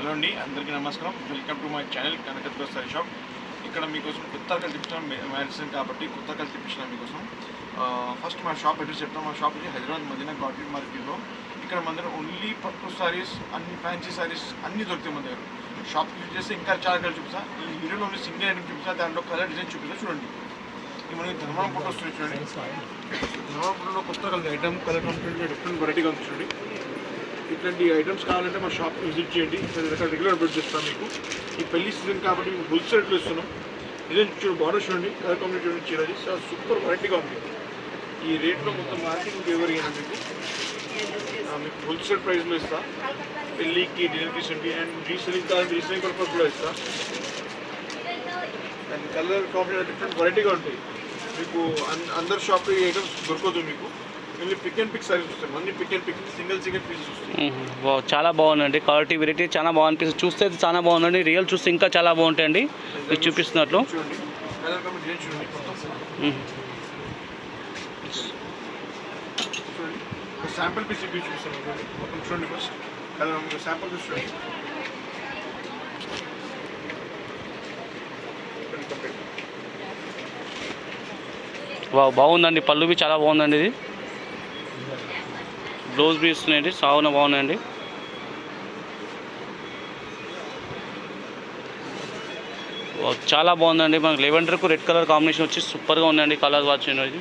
Hello అండి, అందరికీ నమస్కారం. Welcome to my channel Kanakadurga sorry shop. ఇక్కడ మీకోసం కొత్త రకాలు తెప్పించాం మెడిసిన్ కాబట్టి కొత్త రకాలు తెప్పించాం మీకోసం. ఫస్ట్ మా షాప్ అడ్రస్ చెప్తాం. మా షాప్ వచ్చి హైదరాబాద్ మదీనా గాడ్గిల్ మార్కెట్లో. ఇక్కడ మన దగ్గర ఓన్లీ పట్టు సారీస్, అన్ని ఫ్యాన్సీ సారీస్ అన్నీ దొరుకుతాయి మన దగ్గర. షాప్ విజిట్ చేస్తే ఇంకా చాలా రకాలు చూపిస్తా. ఈ వీడియోలో ఓన్లీ సింగిల్ ఐటమ్ చూపిస్తా, దాంట్లో కలర్ డిజైన్ చూపిస్తా. చూడండి, ఈ మనకి ధర్మవరం ఫోటో వస్తుంది. చూడండి, ధర్మవరం ఫోటోలో కొత్త కలర్ ఐటమ్ కలర్ కంప్లీట్గా డిఫరెంట్ వెరైటీగా ఉంది. చూడండి, ఇట్లాంటి ఐటమ్స్ కావాలంటే మా షాప్ విజిట్ చేయండి. రెగ్యులర్ అప్డేట్ చేస్తాం మీకు. ఈ పెళ్లి సీజన్ కాబట్టి మేము హోల్సేల్ రేట్లో ఇస్తున్నాం. ఇదే చూడండి, బార్డర్ చూడండి, కలర్ కాంబినేషన్ చూడండి, చీరది సూపర్ వెరైటీగా ఉంది. ఈ రేట్లో మొత్తం మార్కెటింగ్ ఫేవర్ అయినా మీకు హోల్సేల్ ప్రైస్లో ఇస్తా. పెళ్ళికి, డిన్నర్కి, అండ్ రీసెలింగ్ పర్పస్ కూడా ఇస్తా. అండ్ కలర్ కాంబినేషన్ డిఫరెంట్ వెరైటీగా ఉంటాయి. మీకు అందరు షాప్లో ఈ ఐటమ్స్ దొరకదు. మీకు పిక్ అండ్ పిక్ సారీస్ వస్తాయి. అన్ని pick and pick single pieces వస్తాయి. చాలా బాగుందండి. క్వాలిటీ వెరైటీ చాలా బాగుంది. చూస్తే చాలా బాగుందండి. రియల్ చూస్తే ఇంకా చాలా బాగుంటాయండి. ఇది చూపిస్తున్నట్లు చూడండి, కలర్ కాంబినేషన్ చూడండి. చూడండి, శాంపుల్ పీస్ ఇవి చూపిస్తాను. మొత్తం చూడండి, ఫస్ట్ కలర్ శాంపుల్ పీస్ చూడండి. బాగుందండి. పళ్ళు చాలా బాగుందండి. ఇది బ్లౌజ్ పీస్ ఇస్తున్నాయండి, సాగున బాగున్నాయండి. చాలా బాగుందండి. మనకు లెవెండర్కు రెడ్ కలర్ కాంబినేషన్ వచ్చి సూపర్గా ఉందండి. కలర్ వాచ్ అనేది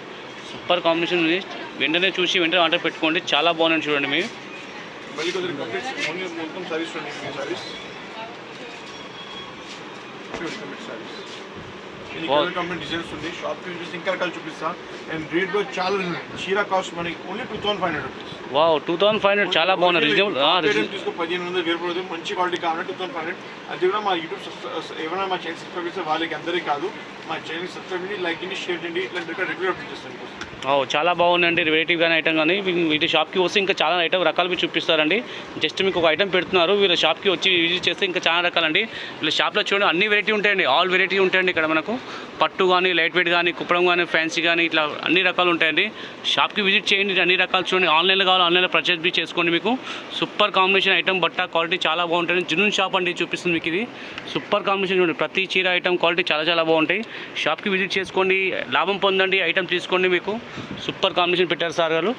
సూపర్ కాంబినేషన్ ఉంది. వెంటనే వెంటనే ఆర్డర్ పెట్టుకోండి. చాలా బాగుందండి. చూడండి, మీరు డిజైన్స్ ఉంది. షాప్ చూపిస్తే ఇంకా రకాలు చూపిస్తా. అండ్ రేట్ కూడా చాలా చీర కాస్ట్ మనకి ఓన్లీ 2500 రూపీస్. 2500 చాలా బాగుంది. రీజనబుల్ తీసుకో 1500 వేరు. మంచి క్వాలిటీ కావాలంటే 2500. అది కూడా మా యూట్యూబ్ ఏమైనా మా ఛానల్ సబ్స్క్రైబ్ చేస్తే వాళ్ళకి అందరికీ కాదు, మా ఛానల్ సబ్స్క్రైబ్ చేయండి, లైక్ చేయండి, షేర్ చేయండి. ఇట్లాంటి రెగ్యులర్ అప్డేట్ చేస్తాను. చాలా బాగుందండి. వెరైటీ కానీ ఐటమ్ కానీ వీటి షాప్కి వస్తే ఇంకా చాలా ఐటమ్ రకాలు చూపిస్తారండి. జస్ట్ మీకు ఒక ఐటమ్ పెడుతున్నారు, వీళ్ళ షాప్కి వచ్చి విజిట్ చేస్తే ఇంకా చాలా రకాలండి. వీళ్ళ షాప్లో చూడండి, అన్ని వెరైటీ ఉంటాయండి. ఆల్ వెరైటీ ఉంటాయండి. ఇక్కడ మనకు పట్టు కానీ, లైట్ వెయిట్ కానీ, కుప్పడం కానీ, ఫ్యాన్సీ కానీ, ఇట్లా అన్ని రకాలు ఉంటాయండి. షాప్కి విజిట్ చేయండి, అన్ని రకాలు చూడండి. ఆన్లైన్లో కావాలి, ఆన్లైన్లో పర్చేస్ బి చేసుకోండి. మీకు సూపర్ కాంబినేషన్ ఐటమ్, బట్ట క్వాలిటీ చాలా బాగుంటుంది. జునూన్ షాప్ అండి చూపిస్తుంది మీకు. ఇది సూపర్ కాంబినేషన్ చూడండి. ప్రతి చీర ఐటమ్ క్వాలిటీ చాలా బాగుంటాయి. షాప్కి విజిట్ చేసుకోండి, లాభం పొందండి, ఐటమ్ తీసుకోండి. మీకు సూపర్ కాంబినేషన్ పెట్టారు సార్ గారు.